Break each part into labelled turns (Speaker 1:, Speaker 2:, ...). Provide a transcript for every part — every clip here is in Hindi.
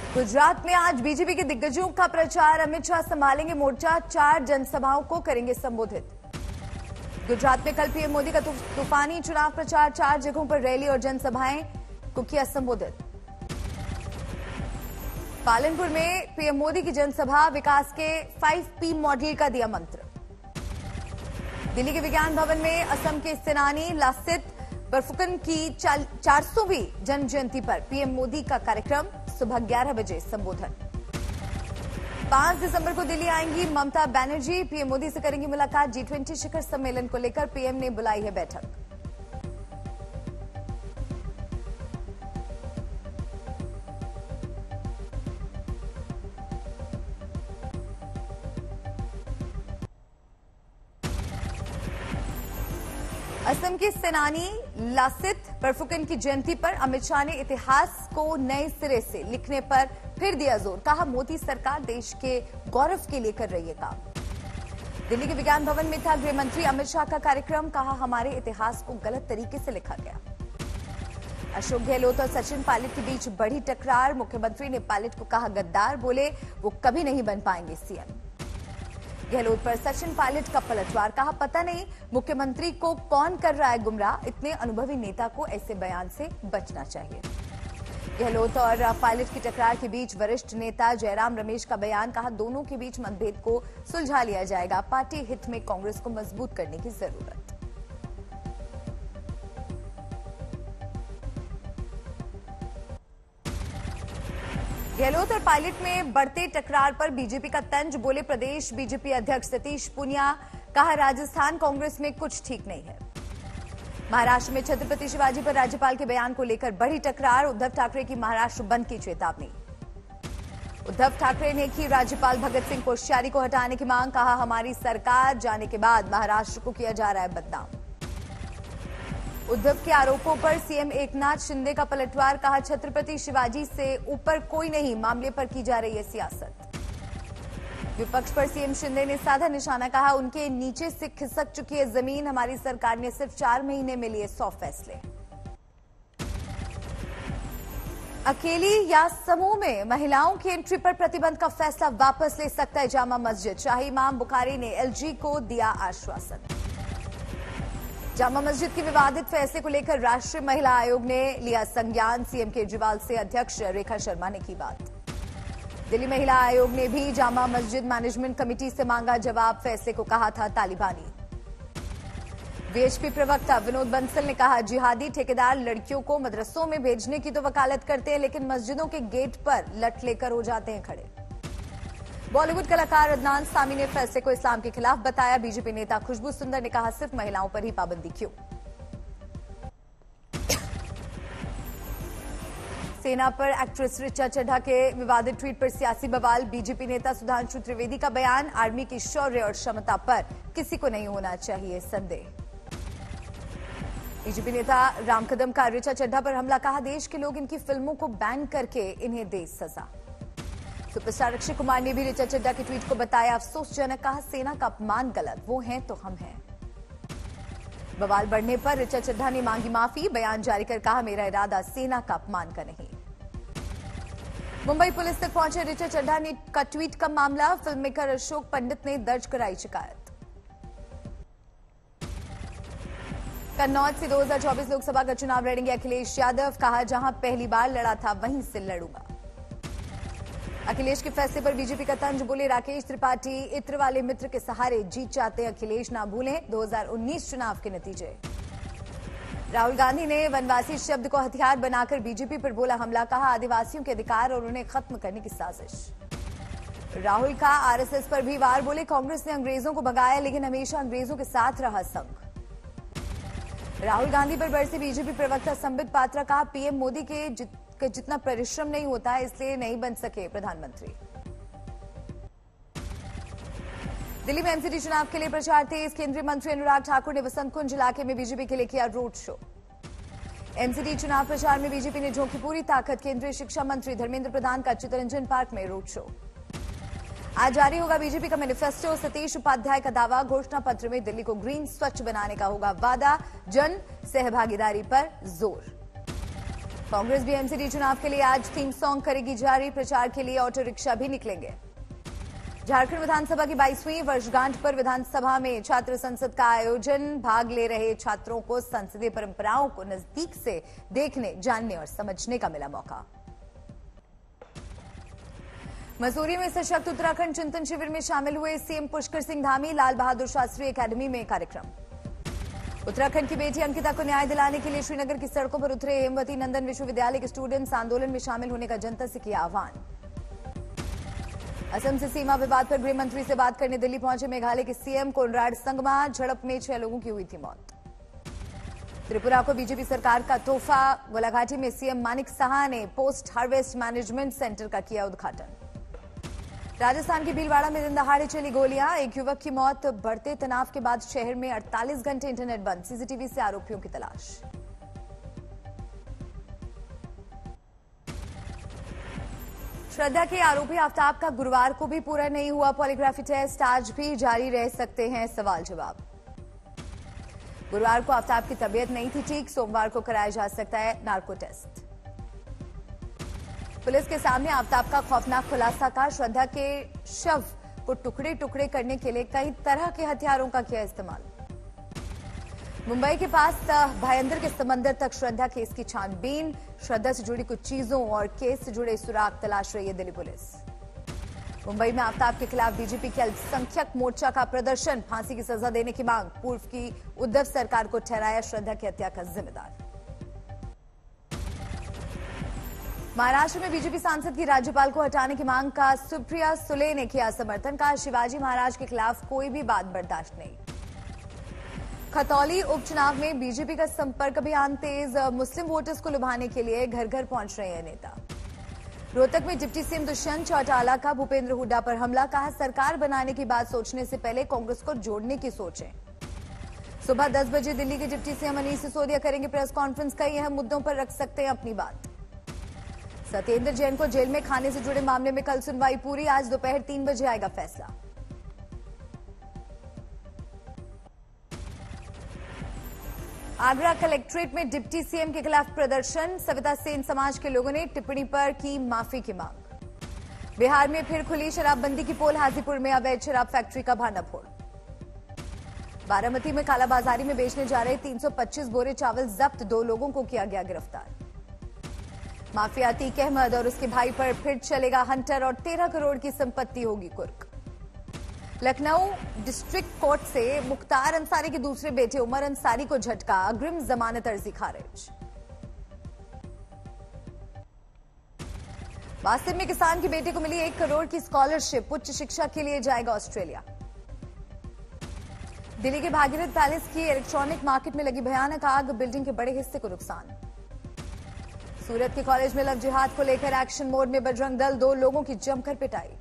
Speaker 1: गुजरात में आज बीजेपी के दिग्गजों का प्रचार। अमित शाह संभालेंगे मोर्चा, 4 जनसभाओं को करेंगे संबोधित। गुजरात में कल पीएम मोदी का तूफानी चुनाव प्रचार, 4 जगहों पर रैली और जनसभाएं को किया संबोधित। पालनपुर में पीएम मोदी की जनसभा, विकास के 5P मॉडल का दिया मंत्र। दिल्ली के विज्ञान भवन में असम के सेनानी लासित बरफुकन की 400वीं जन्म जयंती पर पीएम मोदी का कार्यक्रम, सुबह 11 बजे संबोधन। 5 दिसंबर को दिल्ली आएंगी ममता बनर्जी, पीएम मोदी से करेंगी मुलाकात। G20 शिखर सम्मेलन को लेकर पीएम ने बुलाई है बैठक। असम के सेनानी लासित बरफुकन की जयंती पर अमित शाह ने इतिहास को नए सिरे से लिखने पर फिर दिया जोर। कहा, मोदी सरकार देश के गौरव के लिए कर रही है काम। दिल्ली के विज्ञान भवन में था गृह मंत्री अमित शाह का कार्यक्रम। कहा, हमारे इतिहास को गलत तरीके से लिखा गया। अशोक गहलोत और सचिन पायलट के बीच बढ़ी टकरार। मुख्यमंत्री ने पायलट को कहा गद्दार, बोले वो कभी नहीं बन पाएंगे सीएम। गहलोत पर सचिन पायलट का पलटवार। कहा, पता नहीं मुख्यमंत्री को कौन कर रहा है गुमराह, इतने अनुभवी नेता को ऐसे बयान से बचना चाहिए। गहलोत और पायलट की टकरार के बीच वरिष्ठ नेता जयराम रमेश का बयान। कहा, दोनों के बीच मतभेद को सुलझा लिया जाएगा, पार्टी हित में कांग्रेस को मजबूत करने की जरूरत। गहलोत और पायलट में बढ़ते टकरार पर बीजेपी का तंज। बोले प्रदेश बीजेपी अध्यक्ष सतीश पूनिया। कहा, राजस्थान कांग्रेस में कुछ ठीक नहीं है। महाराष्ट्र में छत्रपति शिवाजी पर राज्यपाल के बयान को लेकर बढ़ी टकरार। उद्धव ठाकरे की महाराष्ट्र बंद की चेतावनी। उद्धव ठाकरे ने की राज्यपाल भगत सिंह कोश्यारी को हटाने की मांग। कहा, हमारी सरकार जाने के बाद महाराष्ट्र को किया जा रहा है बदनाम। उद्धव के आरोपों पर सीएम एकनाथ शिंदे का पलटवार। कहा, छत्रपति शिवाजी से ऊपर कोई नहीं, मामले पर की जा रही है सियासत। विपक्ष पर सीएम शिंदे ने साधा निशाना। कहा, उनके नीचे से खिसक चुकी है जमीन, हमारी सरकार ने सिर्फ 4 महीने में लिए 100 फैसले। अकेली या समूह में महिलाओं की एंट्री पर प्रतिबंध का फैसला वापस ले सकता है जामा मस्जिद। शाही इमाम बुखारी ने एलजी को दिया आश्वासन। जामा मस्जिद के विवादित फैसले को लेकर राष्ट्रीय महिला आयोग ने लिया संज्ञान। सीएम केजरीवाल से अध्यक्ष रेखा शर्मा ने की बात। दिल्ली महिला आयोग ने भी जामा मस्जिद मैनेजमेंट कमेटी से मांगा जवाब। फैसले को कहा था तालिबानी। वीएचपी प्रवक्ता विनोद बंसल ने कहा, जिहादी ठेकेदार लड़कियों को मदरसों में भेजने की तो वकालत करते हैं, लेकिन मस्जिदों के गेट पर लठ लेकर हो जाते हैं खड़े। बॉलीवुड कलाकार अदनान सामी ने फैसले को इस्लाम के खिलाफ बताया। बीजेपी नेता खुशबू सुंदर ने कहा, सिर्फ महिलाओं पर ही पाबंदी क्यों। सेना पर एक्ट्रेस ऋचा चड्ढा के विवादित ट्वीट पर सियासी बवाल। बीजेपी नेता सुधांशु त्रिवेदी का बयान, आर्मी की शौर्य और क्षमता पर किसी को नहीं होना चाहिए संदेह। बीजेपी नेता राम कदम का ऋचा चड्ढा पर हमला। कहा, देश के लोग इनकी फिल्मों को बैन करके इन्हें दे सजा। सुपरस्टार अक्षय कुमार ने भी ऋचा चड्ढा के ट्वीट को बताया अफसोसजनक। कहा, सेना का अपमान गलत, वो हैं तो हम हैं। बवाल बढ़ने पर ऋचा चड्ढा ने मांगी माफी। बयान जारी कर कहा, मेरा इरादा सेना का अपमान का नहीं। मुंबई पुलिस तक पहुंचे ऋचा चड्ढा ने का ट्वीट का मामला। फिल्म मेकर अशोक पंडित ने दर्ज कराई शिकायत। कन्नौज से 2024 लोकसभा का चुनाव लड़ेंगे अखिलेश यादव। कहा, जहां पहली बार लड़ा था वहीं से लड़ूंगा। अखिलेश के फैसले पर बीजेपी का तंज। बोले राकेश त्रिपाठी, इत्र वाले मित्र के सहारे जीत चाहते हैं अखिलेश, ना भूलें 2019 चुनाव के नतीजे। राहुल गांधी ने वनवासी शब्द को हथियार बनाकर बीजेपी पर बोला हमला। कहा, आदिवासियों के अधिकार और उन्हें खत्म करने की साजिश। राहुल का आरएसएस पर भी वार। बोले, कांग्रेस ने अंग्रेजों को भगाया, लेकिन हमेशा अंग्रेजों के साथ रहा संघ। राहुल गांधी पर बरसे बीजेपी प्रवक्ता संबित पात्रा। कहा, पीएम मोदी के जितना परिश्रम नहीं होता है, इसलिए नहीं बन सके प्रधानमंत्री। दिल्ली में एमसीडी चुनाव के लिए प्रचार तेज। केंद्रीय मंत्री अनुराग ठाकुर ने वसंत कुंज इलाके में बीजेपी के लिए किया रोड शो। एमसीडी चुनाव प्रचार में बीजेपी ने झोंकी पूरी ताकत। केंद्रीय शिक्षा मंत्री धर्मेंद्र प्रधान का चित्तरंजन पार्क में रोड शो। आज जारी होगा बीजेपी का मैनिफेस्टो। सतीश उपाध्याय का दावा, घोषणा पत्र में दिल्ली को ग्रीन स्वच्छ बनाने का होगा वादा। जन सहभागीदारी पर जोर। कांग्रेस भी एमसीडी चुनाव के लिए आज थीम सॉन्ग करेगी जारी। प्रचार के लिए ऑटो रिक्शा भी निकलेंगे। झारखंड विधानसभा की 22वीं वर्षगांठ पर विधानसभा में छात्र संसद का आयोजन। भाग ले रहे छात्रों को संसदीय परंपराओं को नजदीक से देखने, जानने और समझने का मिला मौका। मसूरी में सशक्त उत्तराखंड चिंतन शिविर में शामिल हुए सीएम पुष्कर सिंह धामी। लाल बहादुर शास्त्री एकेडमी में कार्यक्रम। उत्तराखंड की बेटी अंकिता को न्याय दिलाने के लिए श्रीनगर की सड़कों पर उतरे हेमवती नंदन विश्वविद्यालय के स्टूडेंट्स। आंदोलन में शामिल होने का जनता से किया आह्वान। असम से सीमा विवाद पर गृह मंत्री से बात करने दिल्ली पहुंचे मेघालय के सीएम कोनराड संगमा। झड़प में 6 लोगों की हुई थी मौत। त्रिपुरा को बीजेपी सरकार का तोहफा। गोलाघाटी में सीएम मानिक साहा ने पोस्ट हार्वेस्ट मैनेजमेंट सेंटर का किया उद्घाटन। राजस्थान के भीलवाड़ा में दिन दहाड़े चली गोलियां। एक युवक की मौत। बढ़ते तनाव के बाद शहर में 48 घंटे इंटरनेट बंद। सीसीटीवी से आरोपियों की तलाश। श्रद्धा के आरोपी आफ्ताब का गुरुवार को भी पूरा नहीं हुआ पॉलीग्राफी टेस्ट। आज भी जारी रह सकते हैं सवाल जवाब। गुरुवार को आफ्ताब की तबीयत नहीं थी ठीक। सोमवार को कराया जा सकता है नार्को टेस्ट। पुलिस के सामने आफ्ताब का खौफनाक खुलासा का। श्रद्धा के शव को टुकड़े टुकड़े करने के लिए कई तरह के हथियारों का किया इस्तेमाल। मुंबई के पास भयंदर के समंदर तक श्रद्धा केस की छानबीन। श्रद्धा से जुड़ी कुछ चीजों और केस से जुड़े सुराग तलाश रही है दिल्ली पुलिस। मुंबई में आफ्ताब के खिलाफ बीजेपी के अल्पसंख्यक मोर्चा का प्रदर्शन। फांसी की सजा देने की मांग। पूर्व की उद्धव सरकार को ठहराया श्रद्धा की हत्या का जिम्मेदार। महाराष्ट्र में बीजेपी सांसद की राज्यपाल को हटाने की मांग का सुप्रिया सुले ने किया समर्थन। कहा शिवाजी महाराज के खिलाफ कोई भी बात बर्दाश्त नहीं। खतौली उपचुनाव में बीजेपी का संपर्क अभियान तेज। मुस्लिम वोटर्स को लुभाने के लिए घर घर पहुंच रहे हैं नेता। रोहतक में डिप्टी सीएम दुष्यंत चौटाला का भूपेंद्र हुड्डा पर हमला। कहा सरकार बनाने की बात सोचने से पहले कांग्रेस को जोड़ने की सोचें। सुबह 10 बजे दिल्ली के डिप्टी सीएम मनीष सिसोदिया करेंगे प्रेस कॉन्फ्रेंस। कई अहम मुद्दों पर रख सकते हैं अपनी बात। सत्येंद्र जैन को जेल में खाने से जुड़े मामले में कल सुनवाई पूरी। आज दोपहर 3 बजे आएगा फैसला। आगरा कलेक्ट्रेट में डिप्टी सीएम के खिलाफ प्रदर्शन। सविता सेन समाज के लोगों ने टिप्पणी पर की माफी की मांग। बिहार में फिर खुली शराबबंदी की पोल। हाजीपुर में अवैध शराब फैक्ट्री का भांडाफोड़। बारामती में कालाबाजारी में बेचने जा रहे 325 बोरे चावल जब्त। 2 लोगों को किया गया गिरफ्तार। माफिया अतीक अहमद और उसके भाई पर फिर चलेगा हंटर और 13 करोड़ की संपत्ति होगी कुर्क। लखनऊ डिस्ट्रिक्ट कोर्ट से मुख्तार अंसारी के दूसरे बेटे उमर अंसारी को झटका। अग्रिम जमानत अर्जी खारिज। वासिम में किसान के बेटे को मिली 1 करोड़ की स्कॉलरशिप। उच्च शिक्षा के लिए जाएगा ऑस्ट्रेलिया। दिल्ली के भागीरथ पैलेस की इलेक्ट्रॉनिक मार्केट में लगी भयानक आग। बिल्डिंग के बड़े हिस्से को नुकसान। सूरत के कॉलेज में लव जिहाद को लेकर एक्शन मोड में बजरंग दल। 2 लोगों की जमकर पिटाई।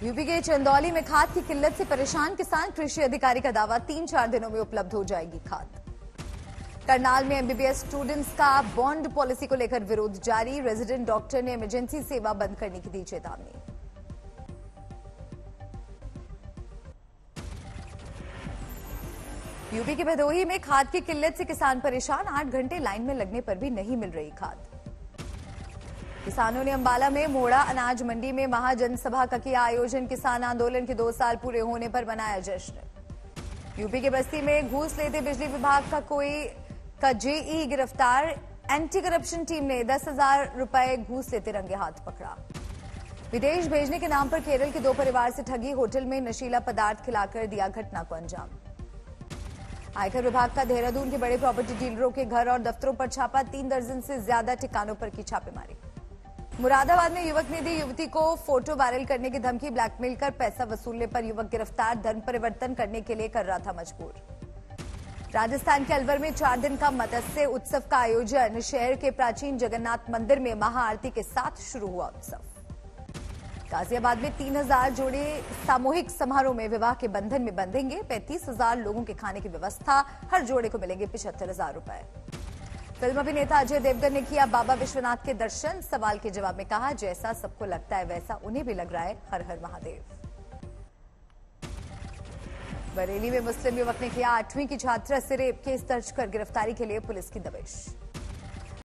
Speaker 1: यूपी के चंदौली में खाद की किल्लत से परेशान किसान। कृषि अधिकारी का दावा 3-4 दिनों में उपलब्ध हो जाएगी खाद। करनाल में एमबीबीएस स्टूडेंट्स का बॉन्ड पॉलिसी को लेकर विरोध जारी। रेजिडेंट डॉक्टर ने इमरजेंसी सेवा बंद करने की दी चेतावनी। यूपी के भदोही में खाद की किल्लत से किसान परेशान। 8 घंटे लाइन में लगने पर भी नहीं मिल रही खाद। किसानों ने अंबाला में मोड़ा अनाज मंडी में महाजनसभा का किया आयोजन। किसान आंदोलन के 2 साल पूरे होने पर मनाया जश्न। यूपी के बस्ती में घूस लेते बिजली विभाग का जेई गिरफ्तार। एंटी करप्शन टीम ने 10,000 रुपए घूस लेते रंगे हाथ पकड़ा। विदेश भेजने के नाम पर केरल के 2 परिवार से ठगी। होटल में नशीला पदार्थ खिलाकर दिया घटना को अंजाम। आयकर विभाग का देहरादून के बड़े प्रॉपर्टी डीलरों के घर और दफ्तरों पर छापा। 3 दर्जन से ज्यादा ठिकानों पर की छापेमारी। मुरादाबाद में युवक ने दी युवती को फोटो वायरल करने की धमकी। ब्लैकमेल कर पैसा वसूलने पर युवक गिरफ्तार। धर्म परिवर्तन करने के लिए कर रहा था मजबूर। राजस्थान के अलवर में 4 दिन का मत्स्य उत्सव का आयोजन। शहर के प्राचीन जगन्नाथ मंदिर में महाआरती के साथ शुरू हुआ उत्सव। गाजियाबाद में 3,000 जोड़े सामूहिक समारोह में विवाह के बंधन में बंधेंगे। 35,000 लोगों के खाने की व्यवस्था। हर जोड़े को मिलेंगे 75,000 रुपए। फिल्म अभिनेता अजय देवगन ने किया बाबा विश्वनाथ के दर्शन। सवाल के जवाब में कहा जैसा सबको लगता है वैसा उन्हें भी लग रहा है। हर हर महादेव। बरेली में मुस्लिम युवक ने किया 8वीं की छात्रा से रेप। केस दर्ज कर गिरफ्तारी के लिए पुलिस की दबिश।